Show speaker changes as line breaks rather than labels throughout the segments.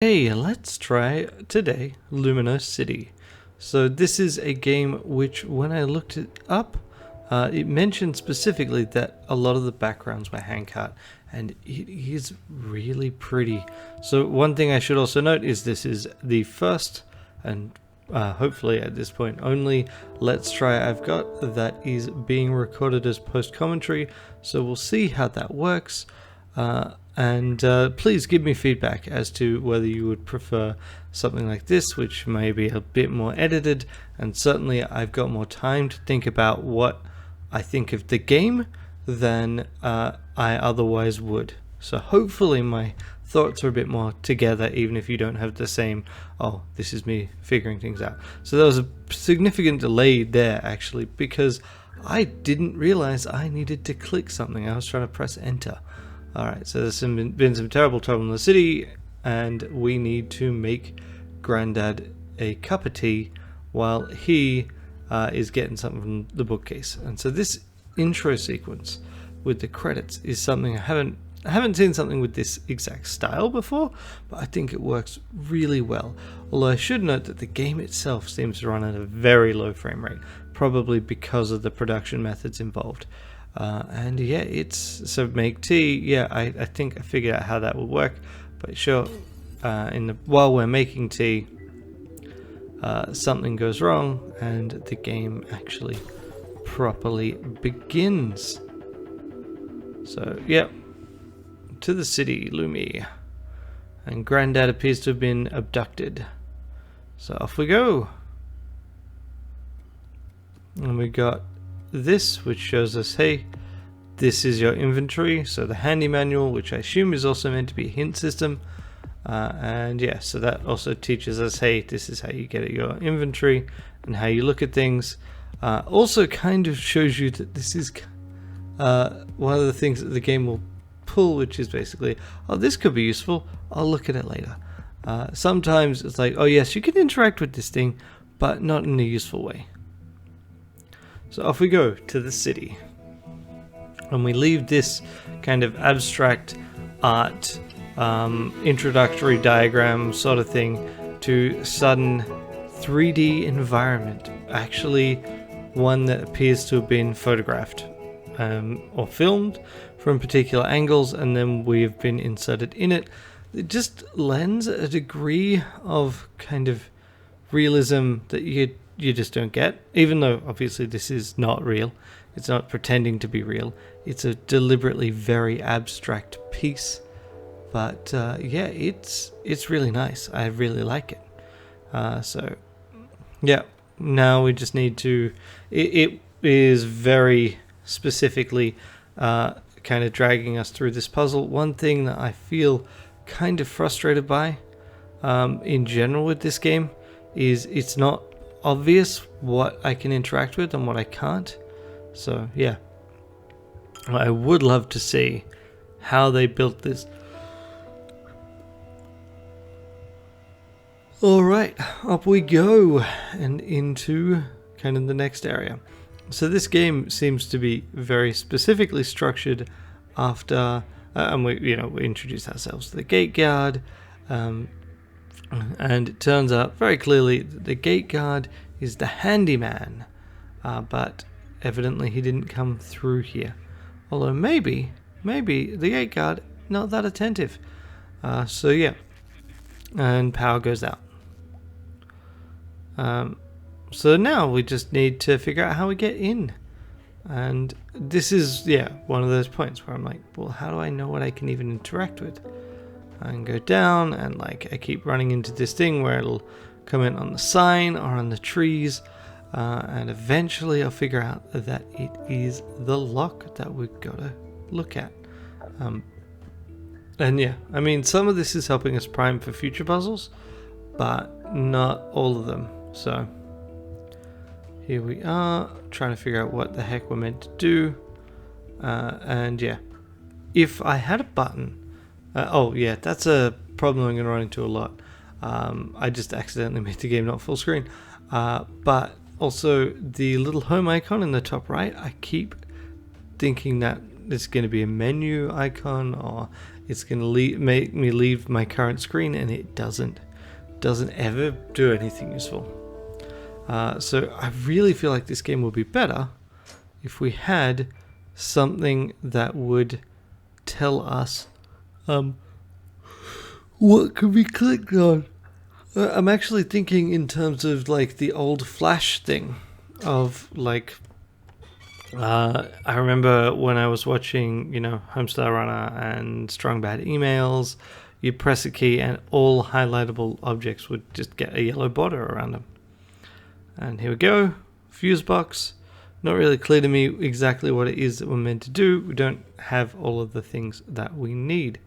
Hey, let's try today Lumino City. So this is a game which, when I looked it up, it mentioned specifically that a lot of the backgrounds were hand cut, and it is really pretty. So one thing I should also note is this is the first and hopefully at this point only Let's Try I've got that is being recorded as post commentary. So we'll see how that works. And please give me feedback as to whether you would prefer something like this, which may be a bit more edited, and certainly I've got more time to think about what I think of the game than I otherwise would. So hopefully my thoughts are a bit more together, even if you don't have the same, oh, this is me figuring things out. So there was a significant delay there, actually, because I didn't realize I needed to click something. I was trying to press enter. Alright, so there's been some terrible trouble in the city, and we need to make Grandad a cup of tea while he is getting something from the bookcase. And so this intro sequence with the credits is something I haven't seen something with this exact style before, but I think it works really well. Although I should note that the game itself seems to run at a very low frame rate, probably because of the production methods involved. And yeah, so make tea. Yeah, I think I figured out how that would work. But sure, while we're making tea, something goes wrong, and the game actually properly begins. So yeah, to the city, Lumi, and Grandad appears to have been abducted. So off we go, and we got this, which shows us, hey, this is your inventory. So the handy manual, which I assume is also meant to be a hint system, and yeah, so that also teaches us, hey, this is how you get at your inventory and how you look at things. Also kind of shows you that this is one of the things that the game will pull, which is basically, oh, this could be useful, I'll look at it later. Sometimes it's like, oh yes, you can interact with this thing, but not in a useful way. So off we go to the city, and we leave this kind of abstract art introductory diagram sort of thing to sudden 3D environment, actually one that appears to have been photographed or filmed from particular angles, and then we've been inserted in it. It just lends a degree of kind of realism that you just don't get, even though obviously this is not real. It's not pretending to be real. It's a deliberately very abstract piece, but yeah, it's really nice. I really like it. So yeah, now we just need to, it is very specifically kind of dragging us through this puzzle. One thing that I feel kind of frustrated by in general with this game is it's not obvious what I can interact with and what I can't. So yeah, I would love to see how they built this. Alright, up we go and into kind of the next area. So this game seems to be very specifically structured after and we introduce ourselves to the gate guard, and it turns out very clearly that the gate guard is the handyman, but evidently he didn't come through here. Although maybe the gate guard not that attentive. So yeah, and power goes out. So now we just need to figure out how we get in. And this is, yeah, one of those points where I'm like, well, how do I know what I can even interact with? I can go down, and like I keep running into this thing where it'll comment on the sign or on the trees, and eventually I'll figure out that it is the lock that we've got to look at. And yeah, I mean, some of this is helping us prime for future puzzles, but not all of them. So here we are, trying to figure out what the heck we're meant to do. And yeah, if I had a button, oh yeah, that's a problem I'm going to run into a lot. I just accidentally made the game not full screen. But also the little home icon in the top right, I keep thinking that it's going to be a menu icon, or it's going to make me leave my current screen, and it doesn't ever do anything useful. So I really feel like this game would be better if we had something that would tell us what could be clicked on. I'm actually thinking in terms of like the old Flash thing of like I remember when I was watching, Homestar Runner and Strong Bad Emails, you press a key and all highlightable objects would just get a yellow border around them. And here we go, fuse box. Not really clear to me exactly what it is that we're meant to do. We don't have all of the things that we need.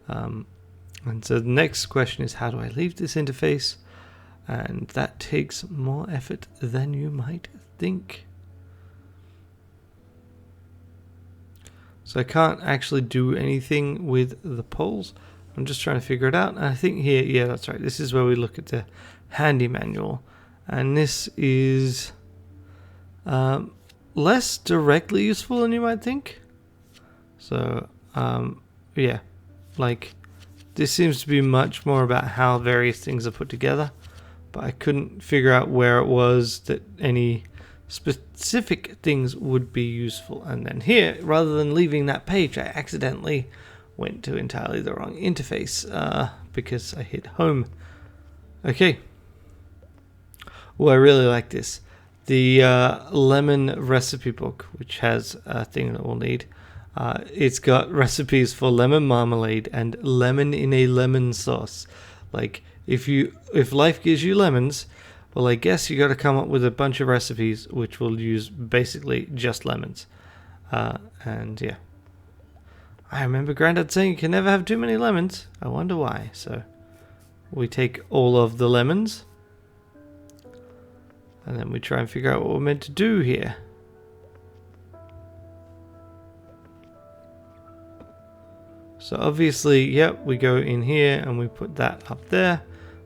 And so the next question is, how do I leave this interface? And that takes more effort than you might think. So I can't actually do anything with the poles. I'm just trying to figure it out. And I think here, yeah, that's right. This is where we look at the handy manual. And this is less directly useful than you might think. So, yeah, like this seems to be much more about how various things are put together. But I couldn't figure out where it was that any specific things would be useful. And then here, rather than leaving that page, I accidentally went to entirely the wrong interface because I hit home. Okay. Well, I really like this. The lemon recipe book, which has a thing that we'll need. It's got recipes for lemon marmalade and lemon in a lemon sauce. Like, if life gives you lemons, well, I guess you got to come up with a bunch of recipes which will use basically just lemons. And yeah, I remember Granddad saying you can never have too many lemons. I wonder why. So we take all of the lemons, and then we try and figure out what we're meant to do here. So obviously, yep, we go in here and we put that up there.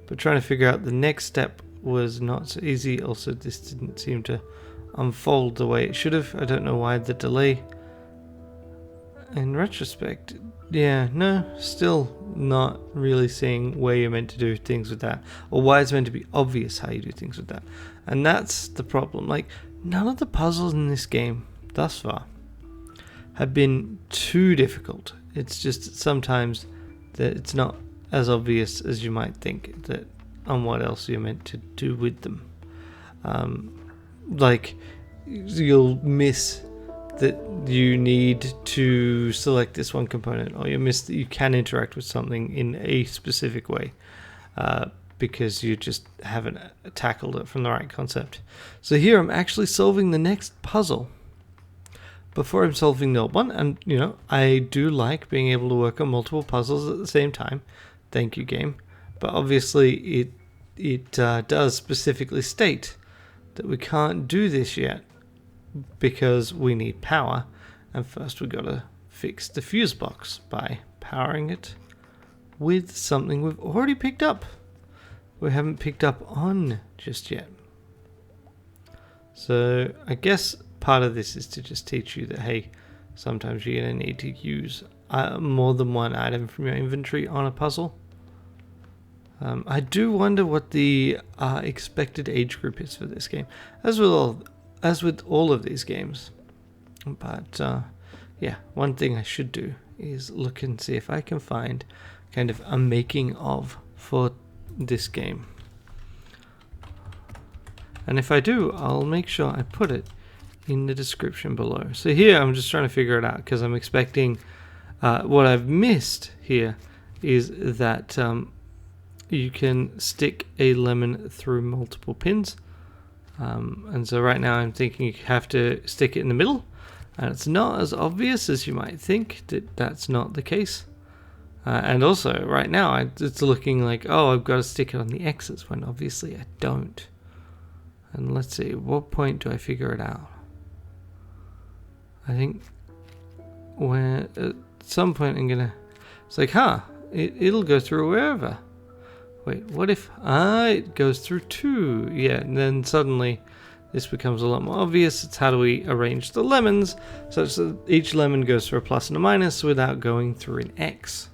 But trying to figure out the next step was not so easy. Also, this didn't seem to unfold the way it should have. I don't know why the delay. In retrospect, yeah, no, still not really seeing where you're meant to do things with that, or why it's meant to be obvious how you do things with that. And that's the problem. Like, none of the puzzles in this game thus far have been too difficult. It's just sometimes that it's not as obvious as you might think that on what else you're meant to do with them. Like, you'll miss that you need to select this one component, or you miss that you can interact with something in a specific way because you just haven't tackled it from the right concept. So here I'm actually solving the next puzzle before I'm solving the old one, and I do like being able to work on multiple puzzles at the same time. Thank you, game. But obviously it does specifically state that we can't do this yet because we need power, and first we gotta fix the fuse box by powering it with something we've already picked up. We haven't picked up on just yet. So I guess part of this is to just teach you that, hey, sometimes you're gonna need to use more than one item from your inventory on a puzzle. I do wonder what the expected age group is for this game, as with all of these games. But yeah, one thing I should do is look and see if I can find kind of a making of for this game. And if I do, I'll make sure I put it in the description below. So here I'm just trying to figure it out because I'm expecting what I've missed here is that you can stick a lemon through multiple pins. And so right now I'm thinking you have to stick it in the middle, and it's not as obvious as you might think that that's not the case. And also right now it's looking like, oh, I've got to stick it on the X's, when obviously I don't. And let's see, at what point do I figure it out? I think when at some point I'm gonna, it's like, it'll go through wherever. Wait, what if it goes through 2? Yeah, and then suddenly this becomes a lot more obvious. It's how do we arrange the lemons such that each lemon goes through a plus and a minus without going through an X.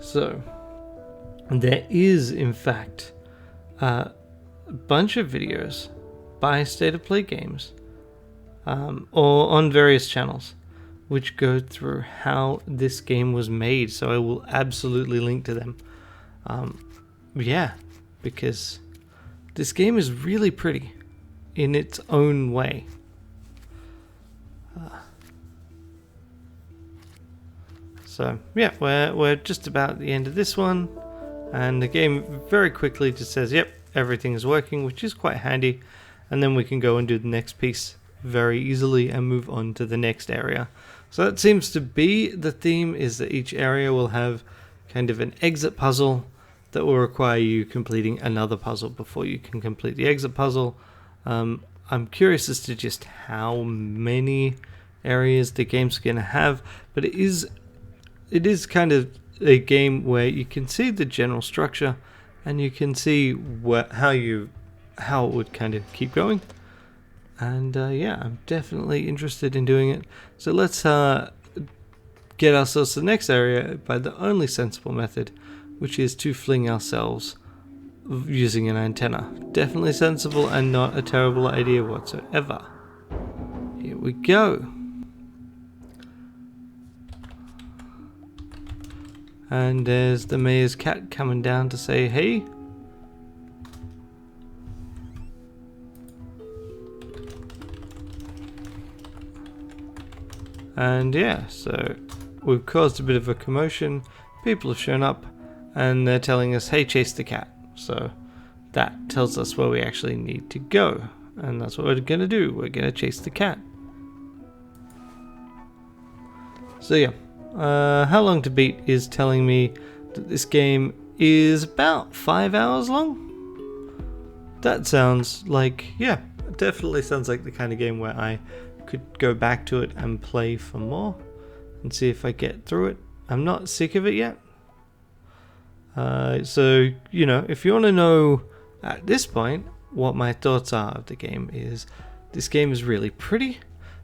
So there is, in fact, a bunch of videos by State of Play Games, or on various channels, which go through how this game was made. So I will absolutely link to them. Yeah, because this game is really pretty in its own way. So yeah, we're just about at the end of this one, and the game very quickly just says, yep, everything is working, which is quite handy, and then we can go and do the next piece very easily and move on to the next area. So that seems to be the theme, is that each area will have kind of an exit puzzle that will require you completing another puzzle before you can complete the exit puzzle. I'm curious as to just how many areas the game's going to have, but it is kind of a game where you can see the general structure and you can see how it would kind of keep going. And yeah, I'm definitely interested in doing it. So let's get ourselves to the next area by the only sensible method, which is to fling ourselves using an antenna. Definitely sensible and not a terrible idea whatsoever. Here we go. And there's the mayor's cat coming down to say hey. And yeah, so we've caused a bit of a commotion. People have shown up and they're telling us, hey, chase the cat. So that tells us where we actually need to go. And that's what we're going to do. We're going to chase the cat. So yeah, How Long to Beat is telling me that this game is about 5 hours long. That sounds like, yeah, definitely sounds like the kind of game where I could go back to it and play for more and see if I get through it. I'm not sick of it yet. So, you know, if you want to know at this point what my thoughts are of the game, is this game is really pretty.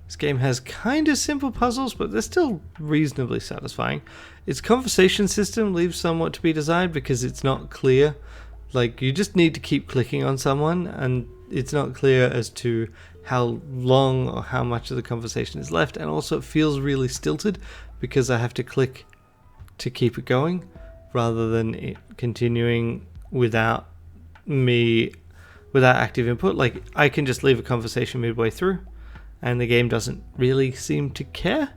This game has kind of simple puzzles, but they're still reasonably satisfying. Its conversation system leaves somewhat to be desired because it's not clear. Like, you just need to keep clicking on someone, and it's not clear as to how long or how much of the conversation is left. And also it feels really stilted because I have to click to keep it going rather than it continuing without active input. Like, I can just leave a conversation midway through and the game doesn't really seem to care.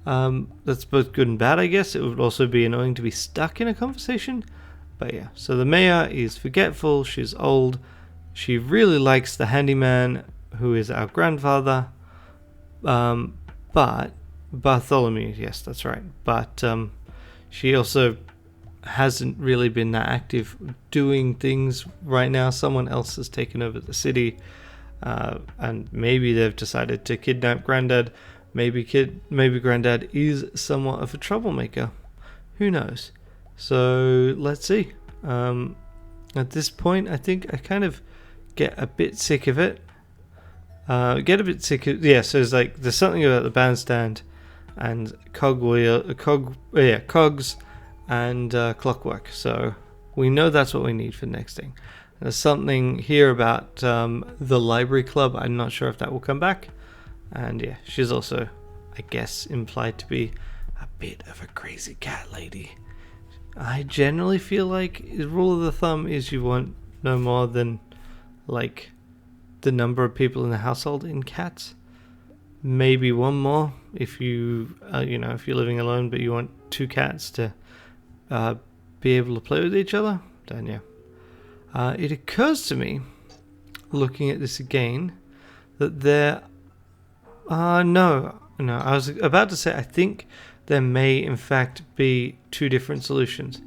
That's both good and bad, I guess. It would also be annoying to be stuck in a conversation. But yeah, so the mayor is forgetful, she's old, she really likes the handyman, who is our grandfather, but Bartholomew, yes, that's right, but she also hasn't really been that active doing things right now. Someone else has taken over the city, and maybe they've decided to kidnap Granddad. Maybe Granddad is somewhat of a troublemaker, who knows. So let's see. At this point, I think I kind of get a bit sick of it. So it's like there's something about the bandstand and cogs and clockwork. So we know that's what we need for the next thing. There's something here about the library club. I'm not sure if that will come back. And yeah, she's also, I guess, implied to be a bit of a crazy cat lady. I generally feel like the rule of the thumb is you want no more than like the number of people in the household in cats. Maybe one more if you if you're living alone, but you want 2 cats to be able to play with each other. Then yeah, it occurs to me, looking at this again, that there no, I was about to say I think there may in fact be 2 different solutions.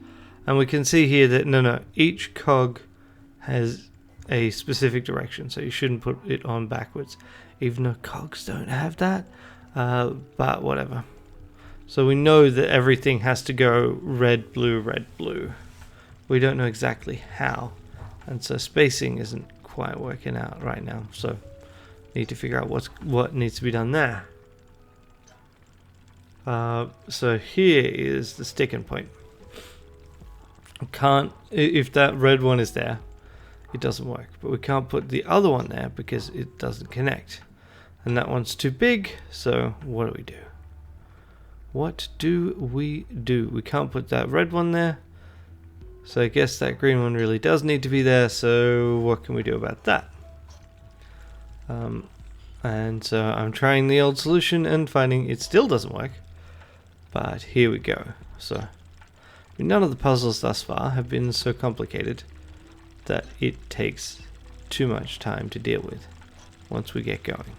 And we can see here that each cog has a specific direction, so you shouldn't put it on backwards, even though cogs don't have that, but whatever. So we know that everything has to go red, blue, we don't know exactly how, and so spacing isn't quite working out right now, so need to figure out what needs to be done there. So here is the sticking point. If that red one is there, it doesn't work, but we can't put the other one there because it doesn't connect, and that one's too big. So what do we do? We can't put that red one there, so I guess that green one really does need to be there. So what can we do about that? And so I'm trying the old solution and finding it still doesn't work, but here we go. So none of the puzzles thus far have been so complicated that it takes too much time to deal with once we get going.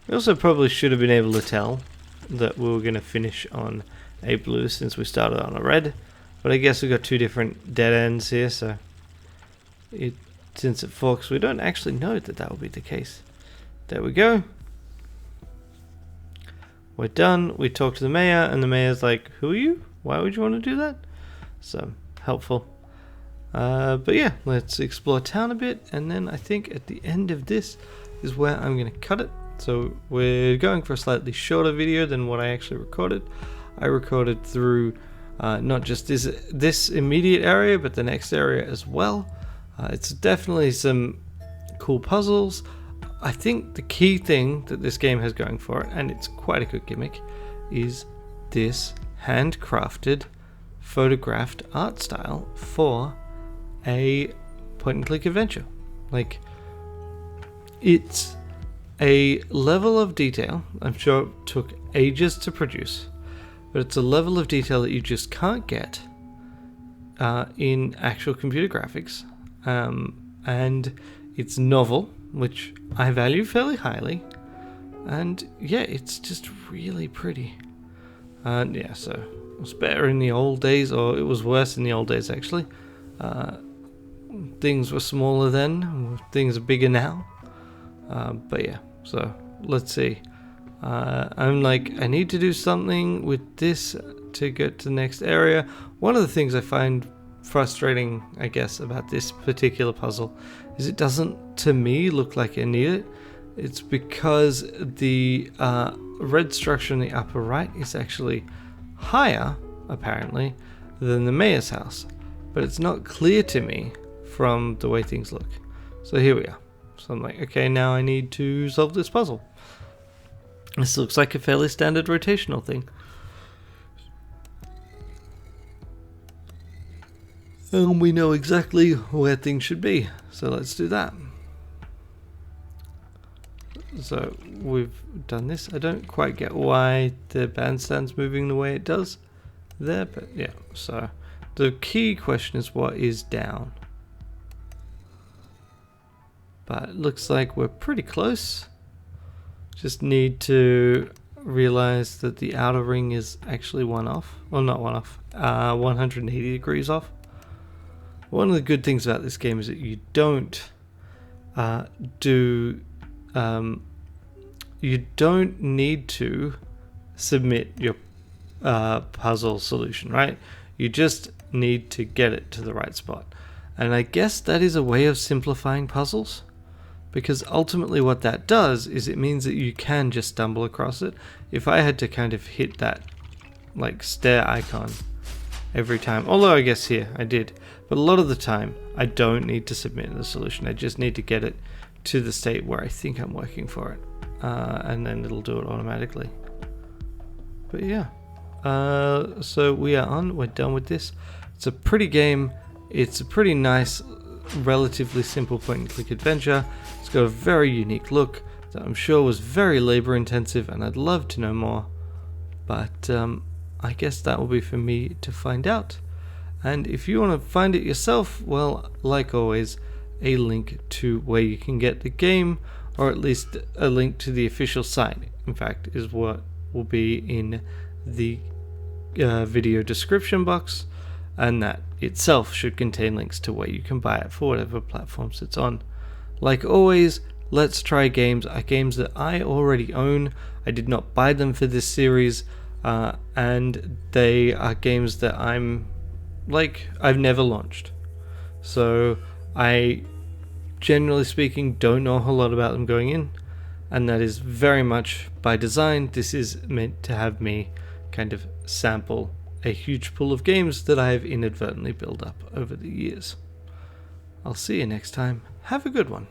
We also probably should have been able to tell that we were going to finish on a blue since we started on a red, but I guess we've got two different dead ends here, so since it forks, we don't actually know that will be the case. There we go. We're done. We talk to the mayor, and the mayor's like, "Who are you? Why would you want to do that?" So helpful. But yeah, let's explore town a bit, and then I think at the end of this is where I'm going to cut it. So we're going for a slightly shorter video than what I actually recorded. I recorded through not just this immediate area, but the next area as well. It's definitely some cool puzzles. I think the key thing that this game has going for it, and it's quite a good gimmick, is this handcrafted, photographed art style for a point-and-click adventure. Like, it's a level of detail, I'm sure it took ages to produce, but it's a level of detail that you just can't get in actual computer graphics. And it's novel, which I value fairly highly, and yeah, it's just really pretty. And yeah, so it was better in the old days, or it was worse in the old days actually. Things were smaller then, things are bigger now. But yeah, so let's see. I'm like, I need to do something with this to get to the next area. One of the things I find frustrating, I guess, about this particular puzzle is it doesn't, to me, look like I need it. It's because the red structure in the upper right is actually higher, apparently, than the mayor's house. But it's not clear to me from the way things look. So here we are. So I'm like, okay, now I need to solve this puzzle. This looks like a fairly standard rotational thing. And we know exactly where things should be. So let's do that. So we've done this. I don't quite get why the bandstand's moving the way it does there, but yeah. So the key question is what is down. But it looks like we're pretty close. Just need to realize that the outer ring is actually one off. Well, not one off. 180 degrees off. One of the good things about this game is that you don't you don't need to submit your puzzle solution, right? You just need to get it to the right spot. And I guess that is a way of simplifying puzzles, because ultimately what that does is it means that you can just stumble across it. If I had to kind of hit that like stair icon every time, although I guess here I did, but a lot of the time I don't need to submit the solution. I just need to get it to the state where I think I'm working for it, and then it'll do it automatically. But yeah, so we're done with this. It's a pretty game. It's a pretty nice, relatively simple point-and-click adventure. It's got a very unique look that I'm sure was very labor intensive, and I'd love to know more, but I guess that will be for me to find out. And if you want to find it yourself, well, like always, a link to where you can get the game, or at least a link to the official site, in fact, is what will be in the video description box, and that itself should contain links to where you can buy it for whatever platforms it's on. Like always, Let's Try games are games that I already own. I did not buy them for this series, and they are games that I'm like I've never launched. So I, generally speaking, don't know a whole lot about them going in, and that is very much by design. This is meant to have me kind of sample a huge pool of games that I have inadvertently built up over the years. I'll see you next time. Have a good one.